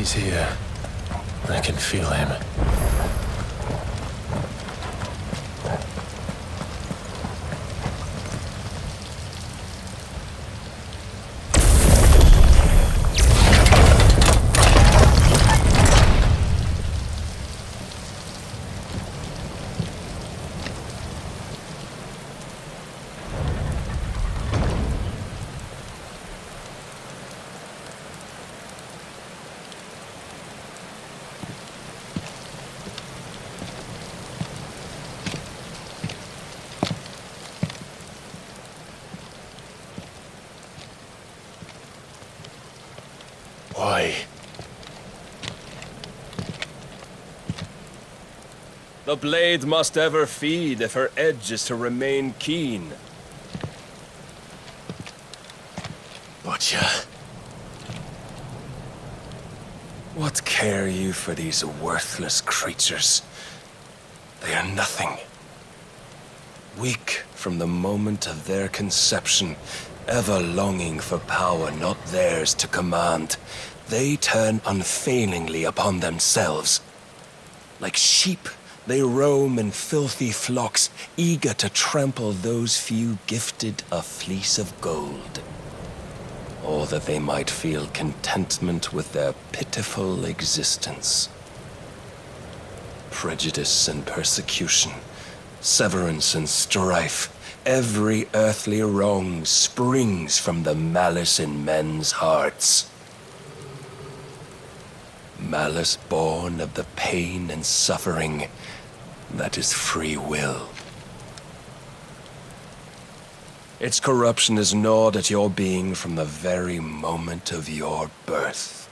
He's here. I can feel him. Why? The blade must ever feed if her edge is to remain keen. Butcher. What care you for these worthless creatures? They are nothing. Weak from the moment of their conception, ever longing for power not theirs to command, they turn unfailingly upon themselves. Like sheep, they roam in filthy flocks, eager to trample those few gifted a fleece of gold. Or that they might feel contentment with their pitiful existence. Prejudice and persecution, severance and strife, every earthly wrong springs from the malice in men's hearts. Malice born of the pain and suffering that is free will. Its corruption is gnawed at your being from the very moment of your birth.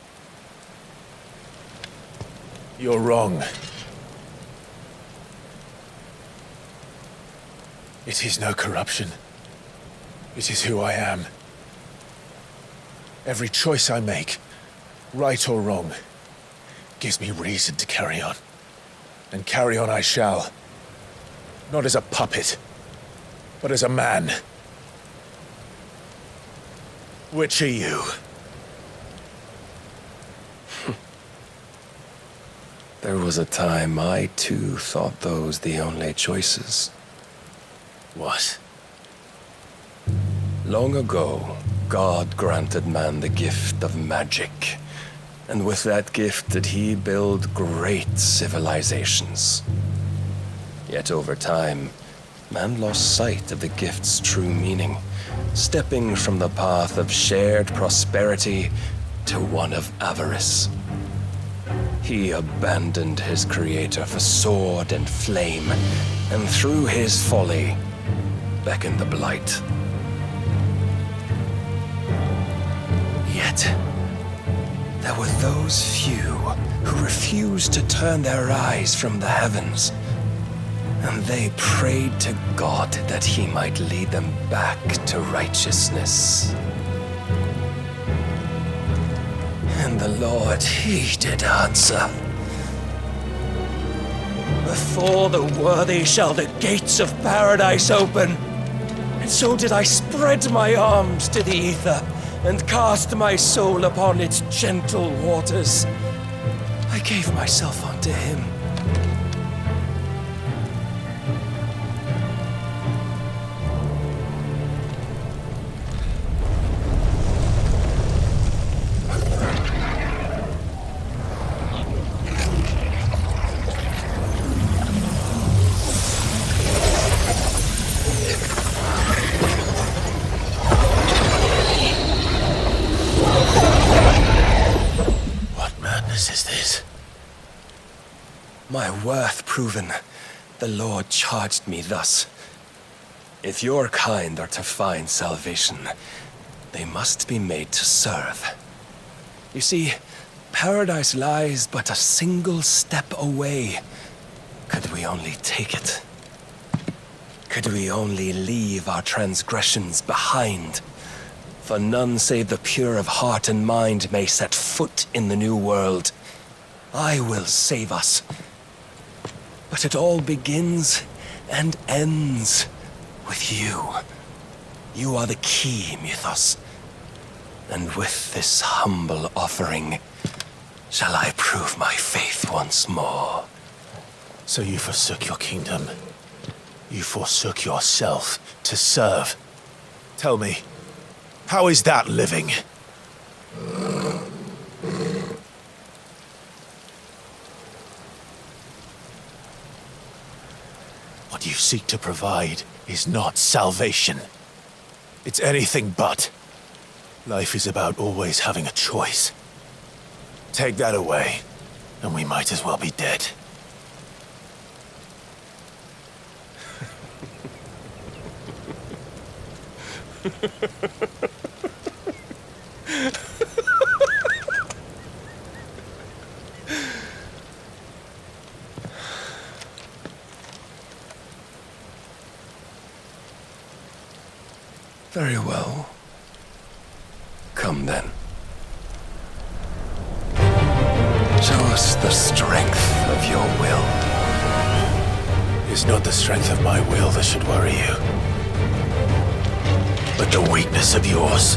You're wrong. It is no corruption. It is who I am. Every choice I make, right or wrong, gives me reason to carry on. And carry on I shall. Not as a puppet, but as a man. Which are you? There was a time I too thought those the only choices. What? Long ago, God granted man the gift of magic. And with that gift did he build great civilizations. Yet over time, man lost sight of the gift's true meaning, stepping from the path of shared prosperity to one of avarice. He abandoned his creator for sword and flame, and through his folly, beckoned the blight. Yet, there were those few who refused to turn their eyes from the heavens, and they prayed to God that he might lead them back to righteousness. And the Lord, he did answer. Before the worthy shall the gates of paradise open. And so did I spread my arms to the ether, and cast my soul upon its gentle waters. I gave myself unto him. Is this? My worth proven, the Lord charged me thus. If your kind are to find salvation, they must be made to serve. You see, paradise lies but a single step away. Could we only take it? Could we only leave our transgressions behind? For none save the pure of heart and mind may set foot in the new world. I will save us. But it all begins and ends with you. You are the key, Mythos. And with this humble offering, shall I prove my faith once more. So you forsook your kingdom. You forsook yourself to serve. Tell me, how is that living? What you seek to provide is not salvation. It's anything but. Life is about always having a choice. Take that away, and we might as well be dead. Very well. Come then. Show us the strength of your will. It's not the strength of my will that should worry you, but the weakness of yours.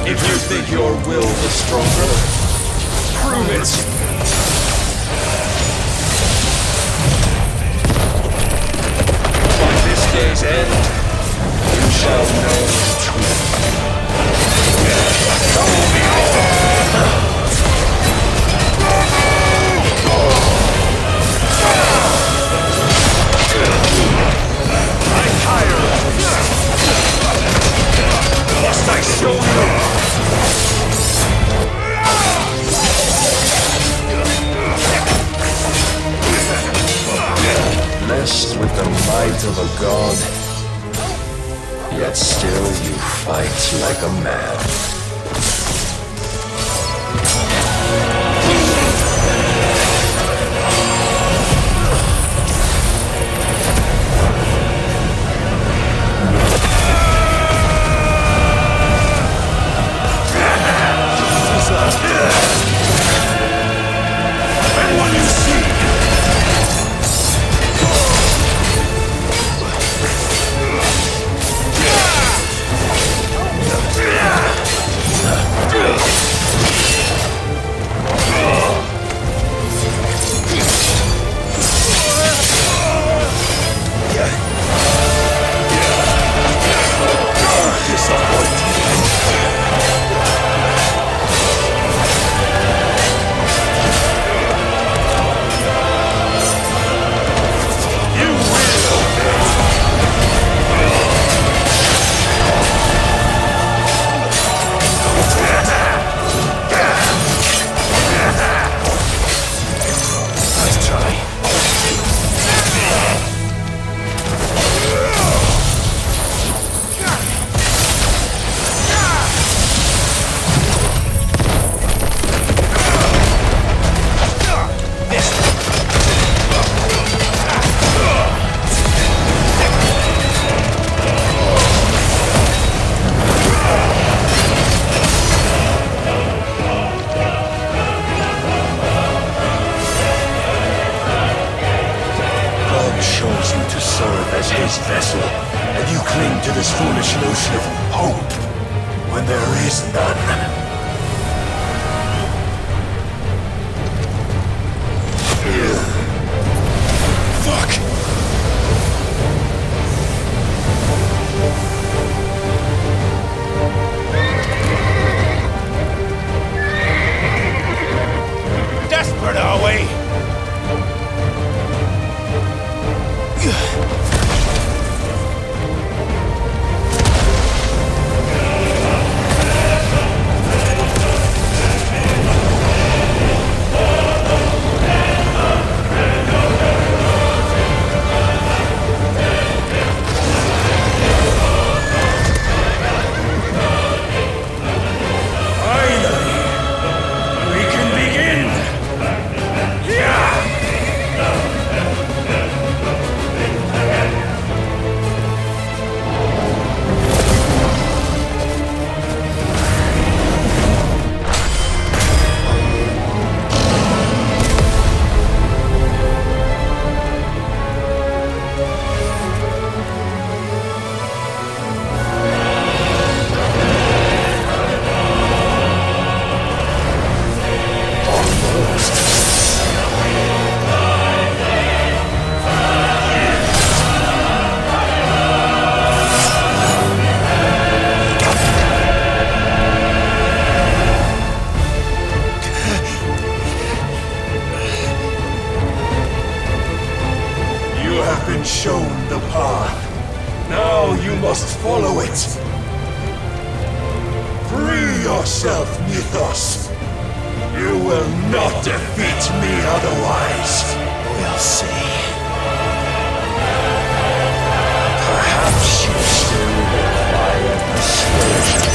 If you think your will is stronger, prove it! By this day's end, you shall know the truth. I'm tired! Must I show you? Blessed with the might of a god, yet still you fight like a man. And what you see? As his vessel, and you cling to this foolish notion of hope when there is none. Fuck! Desperate, are we? yourself, Mythos. You will not defeat me otherwise. We'll see. Perhaps you still require persuasion.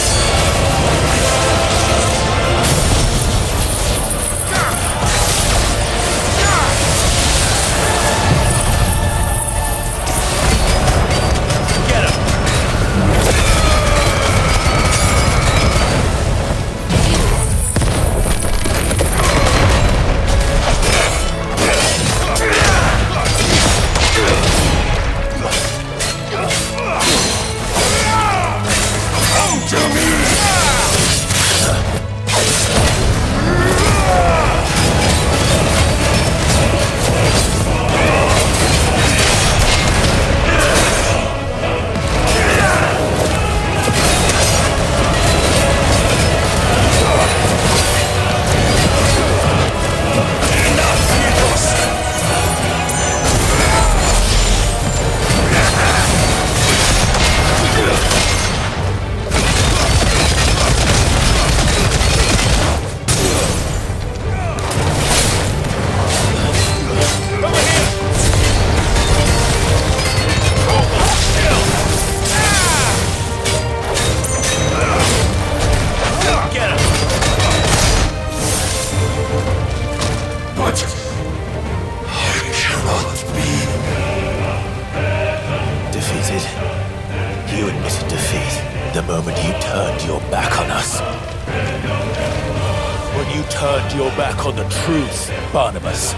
Barnabas.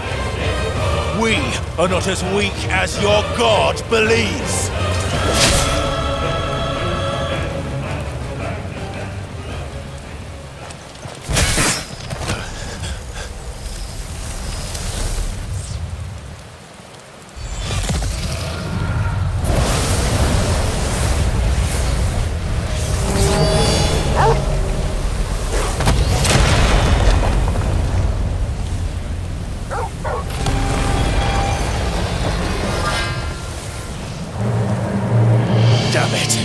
We are not as weak as your god believes! Damn it!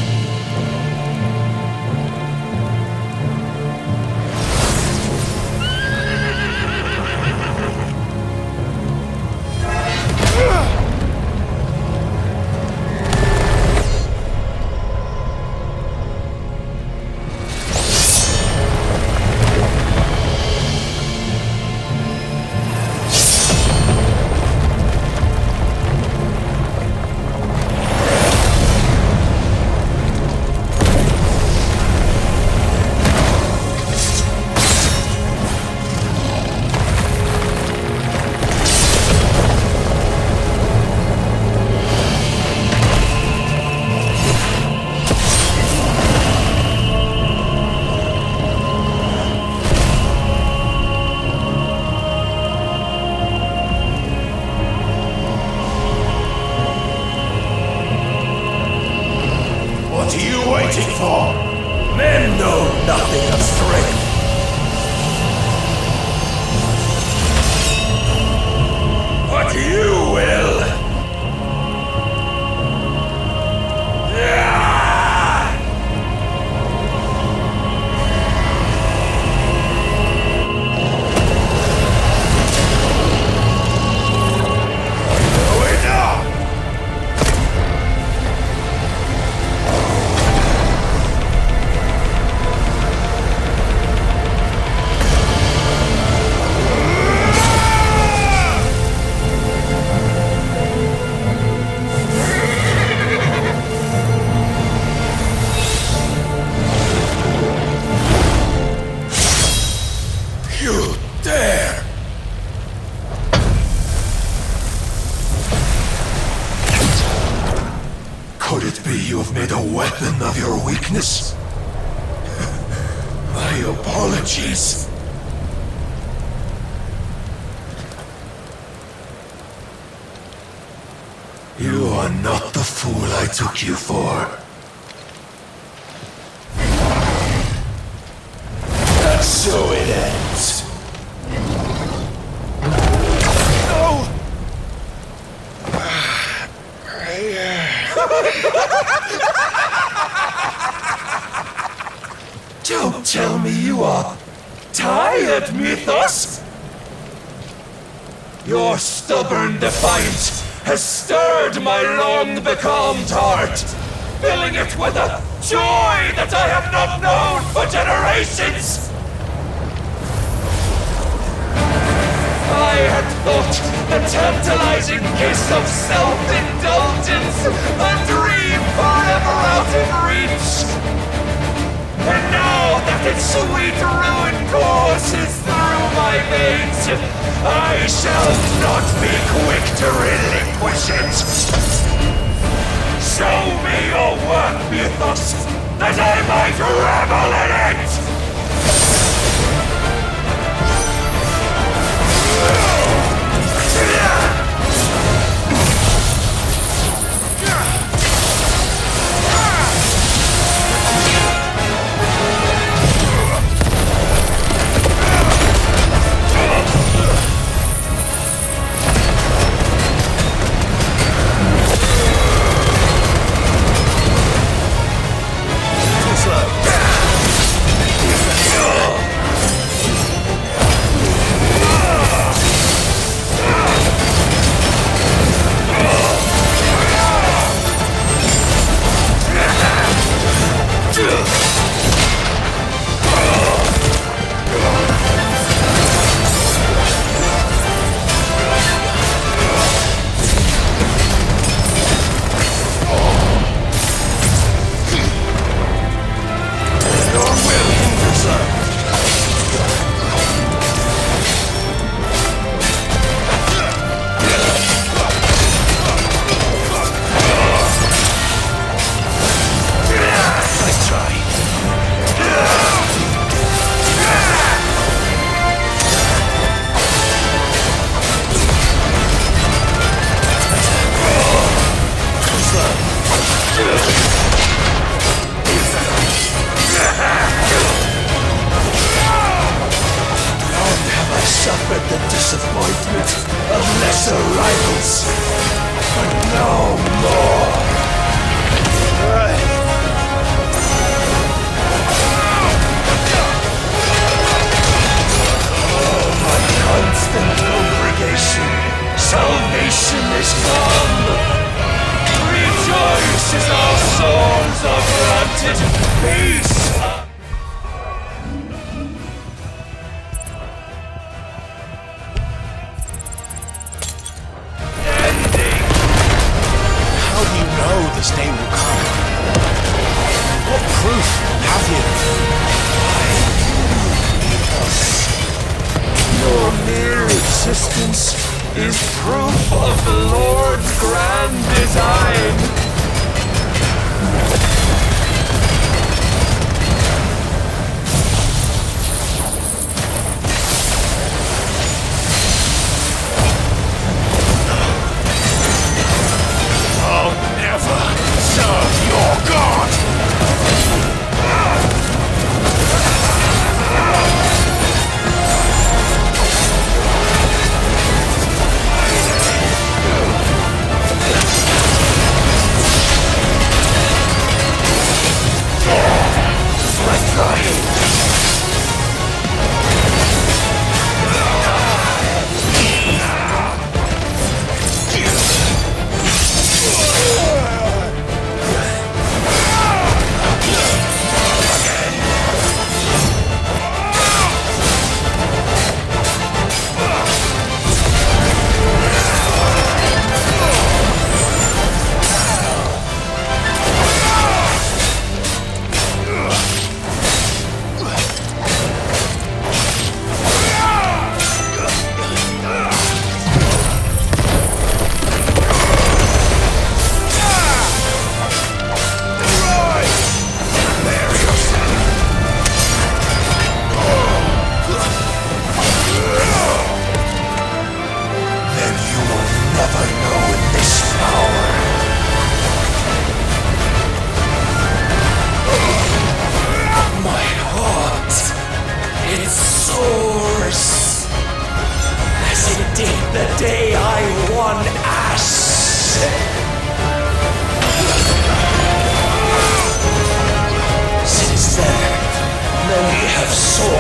Men know nothing of strength. But you will. Could it be you have made a weapon of your weakness? My apologies. You are not the fool I took you for. And so it ends. Don't tell me you are tired, Mythos! Your stubborn defiance has stirred my long-becalmed heart, filling it with a joy that I have not known for generations! I had thought the tantalizing kiss of self-indulgence a dream forever out of reach. And now that its sweet ruin courses through my veins, I shall not be quick to relinquish it. Show me your work, Mythos, that I might revel in it!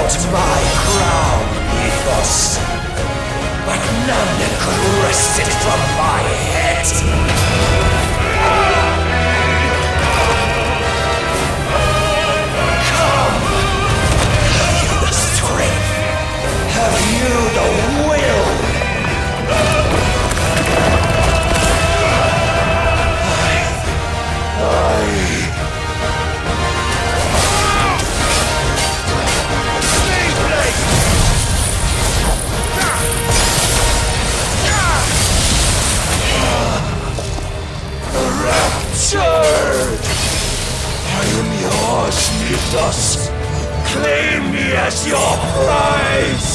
want my crown, Ethos. But none could wrest it from my head. Come! Have you the strength? Have you the will? Raptured! I am yours, Mythos. Claim me as your prize!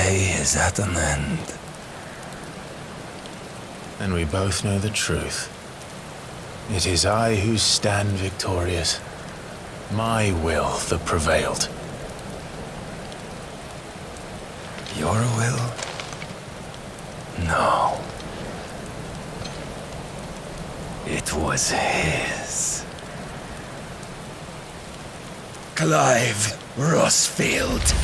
Is at an end. And we both know the truth. It is I who stand victorious. My will that prevailed. Your will? No. It was his. Clive Rossfield.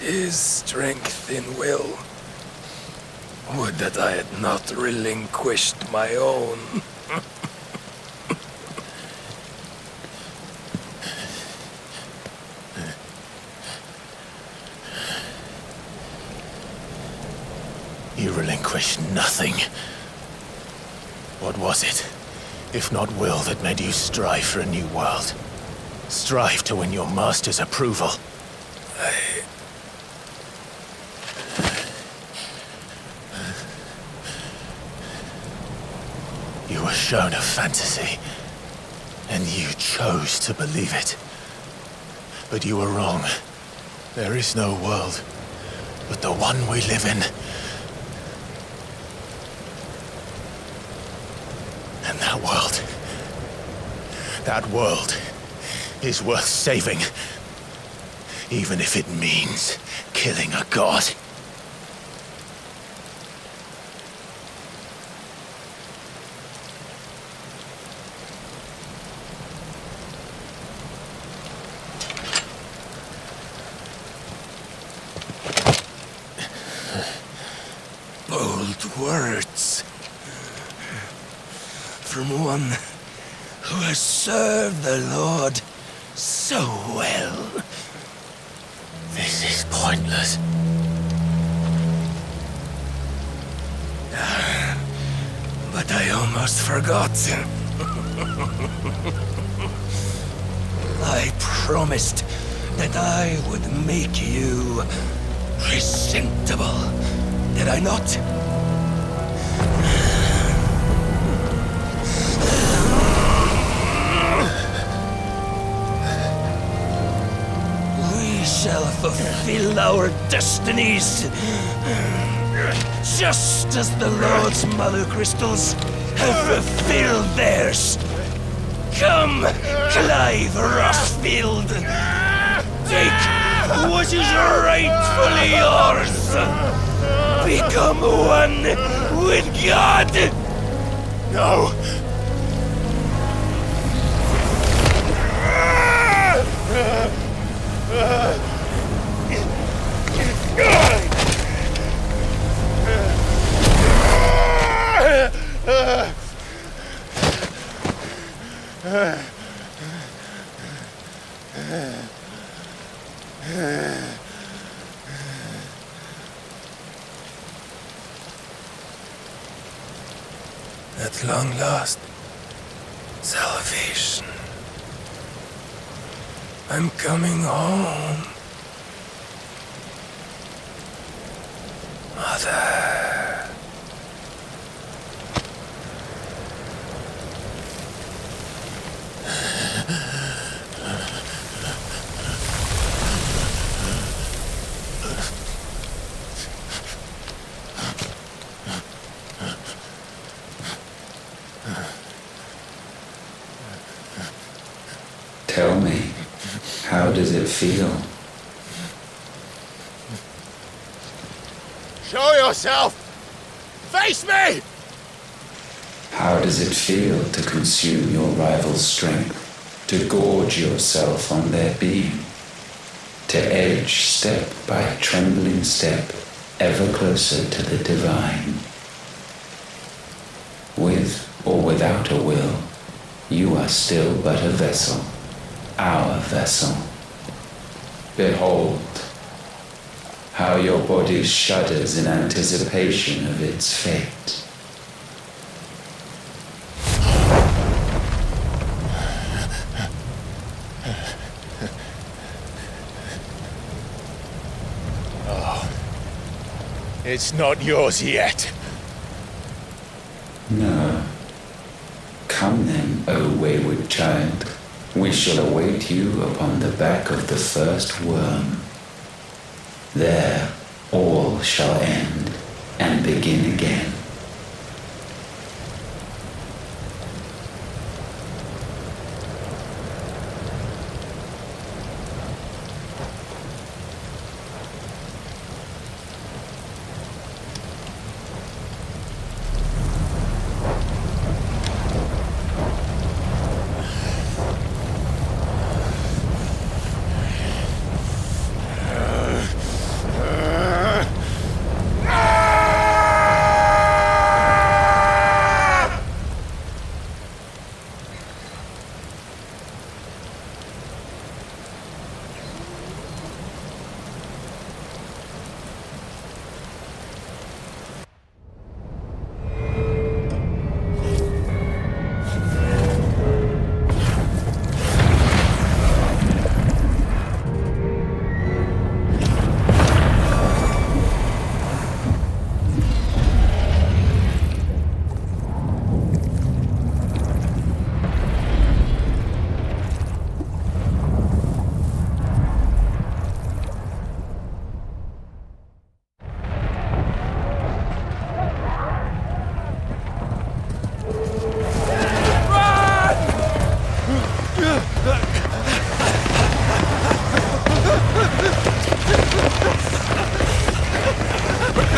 His strength in will. Would that I had not relinquished my own. You relinquished nothing. What was it, if not will, that made you strive for a new world? Strive to win your master's approval? You were shown a fantasy, and you chose to believe it. But you were wrong. There is no world but the one we live in. And that world is worth saving, even if it means killing a god. Bold words. From one who has served the Lord so well. This is pointless. But I almost forgot. I promised that I would make you presentable. Did I not? We shall fulfill our destinies, just as the Lord's Mother Crystals have fulfilled theirs. Come, Clive Rossfield. Take what is rightfully yours. Become one with God. No! At long last, salvation. I'm coming home. Mother. Tell me, how does it feel? Show yourself! Face me! How does it feel to consume your rival's strength, to gorge yourself on their beam, to edge step by trembling step ever closer to the divine? With or without a will, you are still but a vessel, our vessel. Behold, how your body shudders in anticipation of its fate. It's not yours yet. No. Come then, O wayward child. We shall await you upon the back of the first worm. There all shall end and begin again.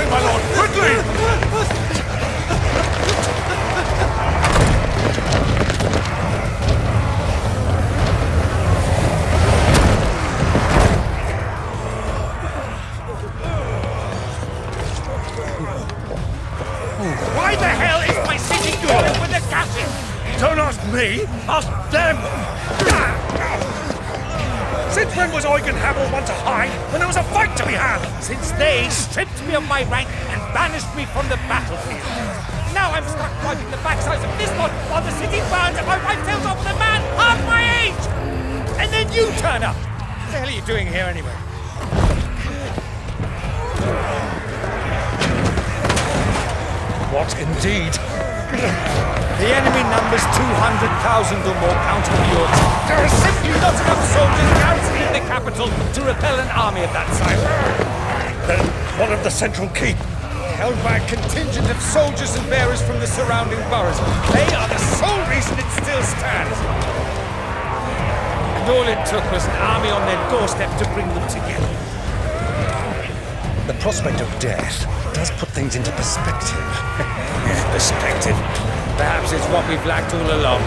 Quickly, my lord! Quickly! Why the hell is my city going with the captain? Don't ask me! Ask them! Since when was Eugen Hamel one to hide when there was a fight to be had? Since they stripped me of my rank and banished me from the battlefield. Now I'm stuck wiping the backsides of this one while the city burns and my wife tells off with a man half my age! And then you turn up! What the hell are you doing here anyway? What indeed? The enemy numbers 200,000 or more counting yours. There are simply not enough soldiers garrisoning the capital to repel an army of that size. Then what of the central keep? Held by a contingent of soldiers and bearers from the surrounding boroughs. They are the sole reason it still stands. And all it took was an army on their doorstep to bring them together. The prospect of death does put things into perspective. Perspective. Perhaps it's what we've lacked all along.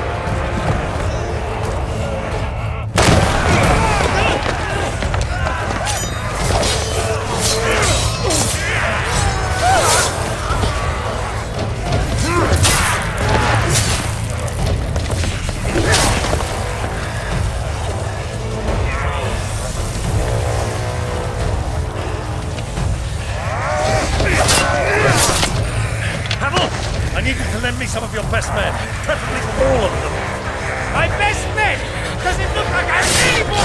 I need you to lend me some of your best men, preferably all of them. My best men! Does it look like I'm able?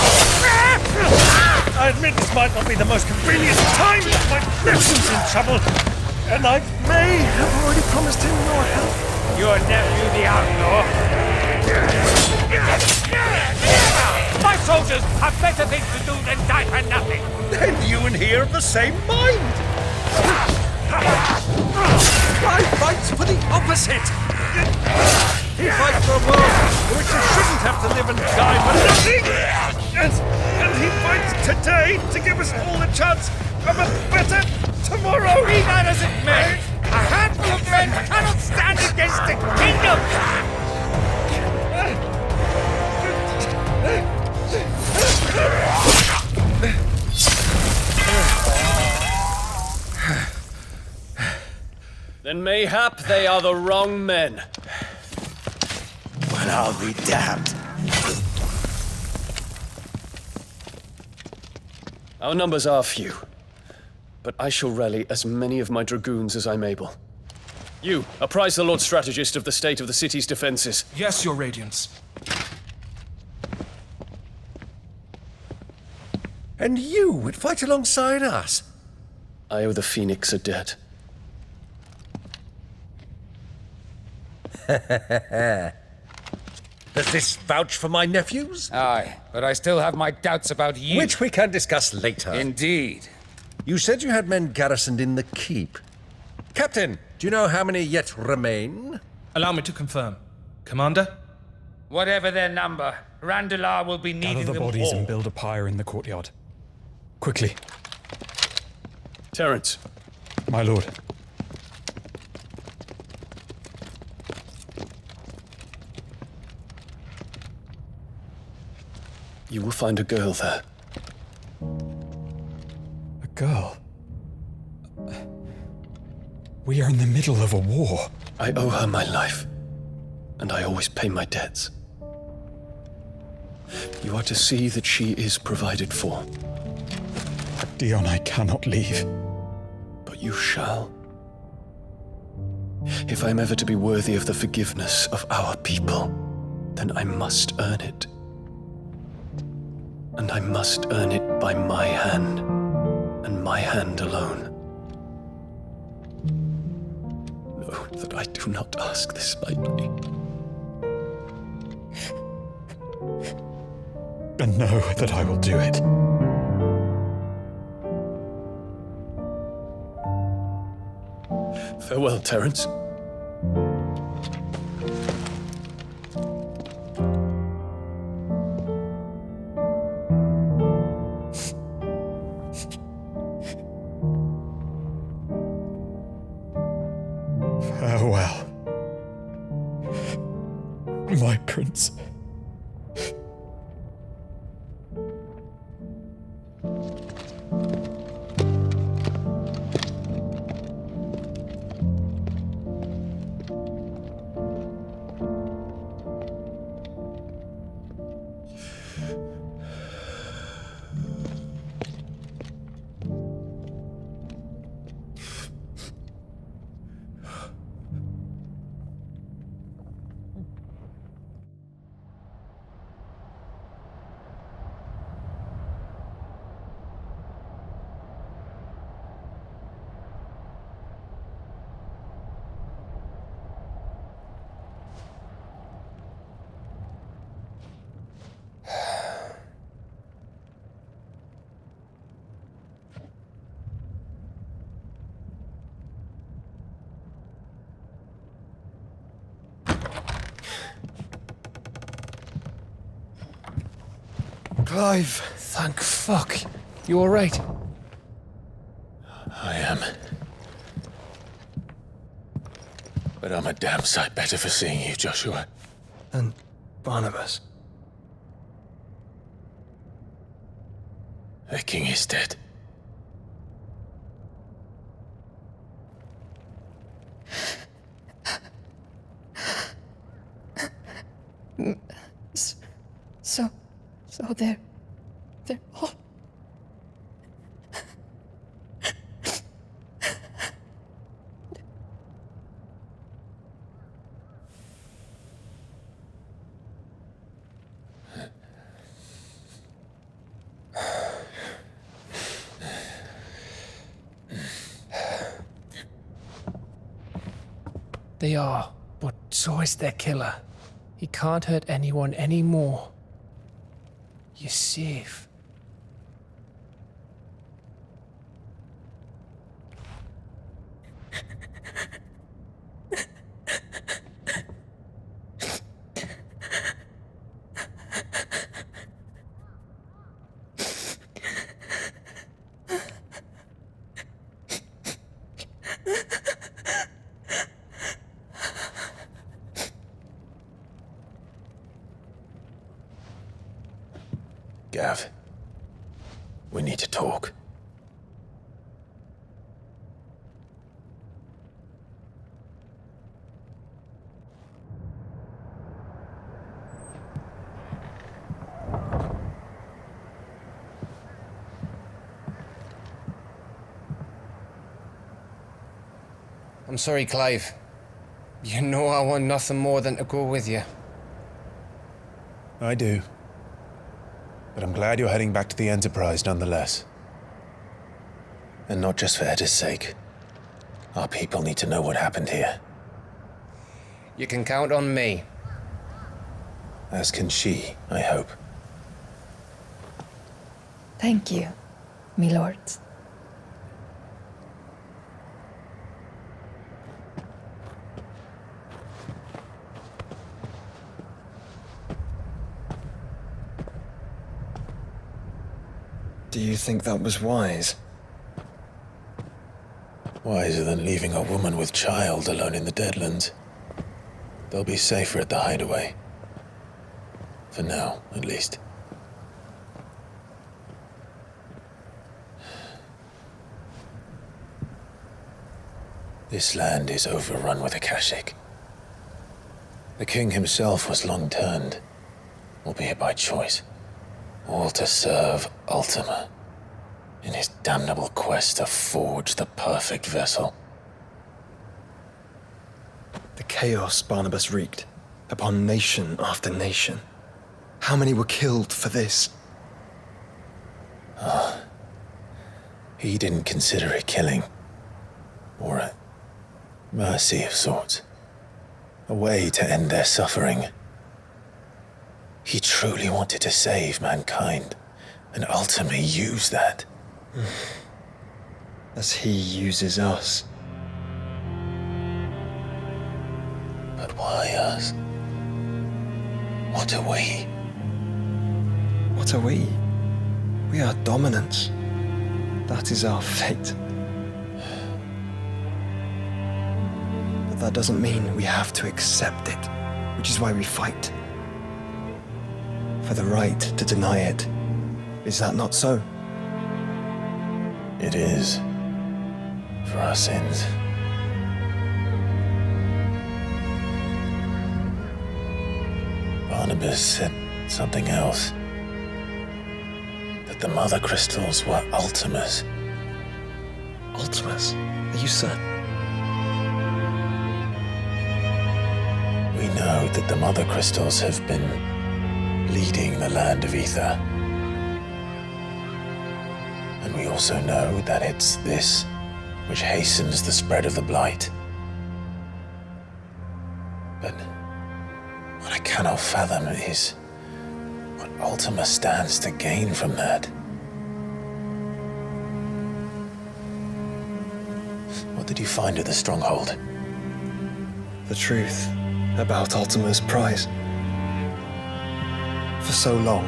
I admit this might not be the most convenient time, but my nephew's in trouble, and I may have already promised him your help. Your nephew, the outlaw. My soldiers have better things to do than die for nothing. Then you and he are of the same mind. I fight for the opposite! He fights for a world in which you shouldn't have to live and die for nothing! And he fights today to give us all a chance of a better tomorrow! Be that as it may, a handful of men cannot stand against the kingdom! Then mayhap they are the wrong men. Well, I'll be damned. Our numbers are few, but I shall rally as many of my dragoons as I'm able. You, apprise the Lord Strategist of the state of the city's defenses. Yes, Your Radiance. And you would fight alongside us? I owe the Phoenix a debt. Does this vouch for my nephews? Aye, but I still have my doubts about you. Which we can discuss later. Indeed. You said you had men garrisoned in the keep. Captain, do you know how many yet remain? Allow me to confirm. Commander? Whatever their number, Randalar will be needing Gather the them bodies all. and build a pyre in the courtyard. Quickly, Terence, my lord. you will find a girl there. A girl. We are in the middle of a war. I owe her my life, and I always pay my debts. You are to see that she is provided for, Dion, I cannot leave. but you shall. If I am ever to be worthy of the forgiveness of our people, then I must earn it. And I must earn it by my hand, and my hand alone. Know that I do not ask this lightly. And know that I will do it. Farewell, Terence. Farewell. My prince. Clive! Thank fuck. You alright? I am. But I'm a damn sight better for seeing you, Joshua. And Barnabas. The king is dead. So they're all... They are, but so is their killer. He can't hurt anyone anymore. You're safe. Gav, we need to talk. I'm sorry, Clive. You know I want nothing more than to go with you. I do. But I'm glad you're heading back to the Enterprise nonetheless. And not just for Edda's sake. Our people need to know what happened here. You can count on me. As can she, I hope. Thank you, my lords. Do you think that was wise? Wiser than leaving a woman with child alone in the Deadlands. They'll be safer at the hideaway. For now, at least. This land is overrun with Akashic. The king himself was long turned, albeit by choice, all to serve Ultima, in his damnable quest to forge the perfect vessel. The chaos Barnabas wreaked upon nation after nation. How many were killed for this? He didn't consider it killing, or a mercy of sorts, a way to end their suffering. He truly wanted to save mankind, and ultimately use that. As he uses us. But why us? What are we? What are we? We are dominance. That is our fate. But that doesn't mean we have to accept it, which is why we fight. For the right to deny it. Is that not so? It is. For our sins. Barnabas said something else. That the mother crystals were Ultimas. Ultimas? Are you certain? We know that the mother crystals have been leading the land of Ether. And we also know that it's this which hastens the spread of the blight. But what I cannot fathom is what Ultima stands to gain from that. What did you find at the stronghold? The truth about Ultima's prize. For so long,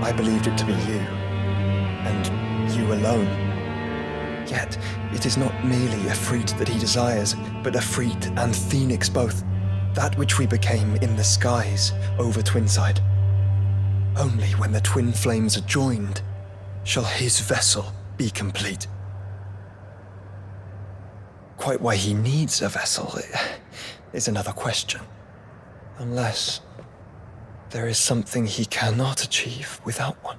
I believed it to be you, and you alone. Yet, it is not merely a freat that he desires, but a freat and phoenix both. That which we became in the skies over Twinside. Only when the twin flames are joined shall his vessel be complete. Quite why he needs a vessel is another question. Unless there is something he cannot achieve without one.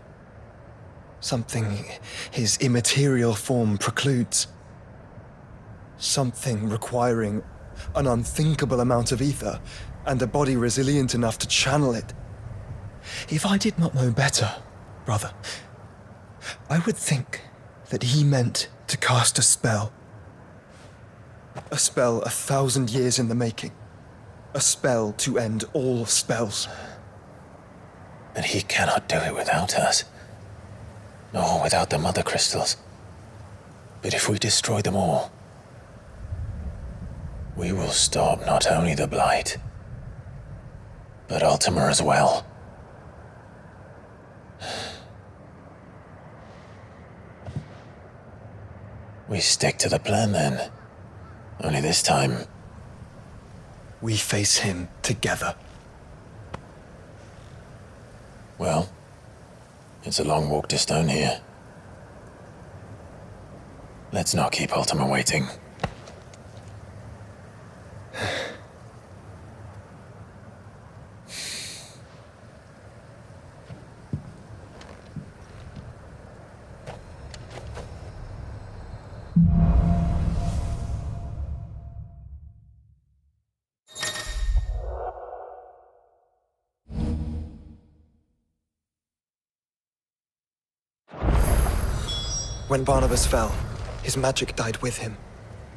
Something his immaterial form precludes. Something requiring an unthinkable amount of ether and a body resilient enough to channel it. If I did not know better, brother, I would think that he meant to cast a spell. A spell 1,000 years in the making. A spell to end all spells. And he cannot do it without us. Nor without the mother crystals. But if we destroy them all, we will stop not only the blight, but Ultima as well. We stick to the plan then. Only this time, we face him together. Well, it's a long walk to Stone here. Let's not keep Ultima waiting. When Barnabas fell, his magic died with him.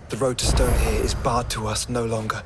The road to Stone here is barred to us no longer.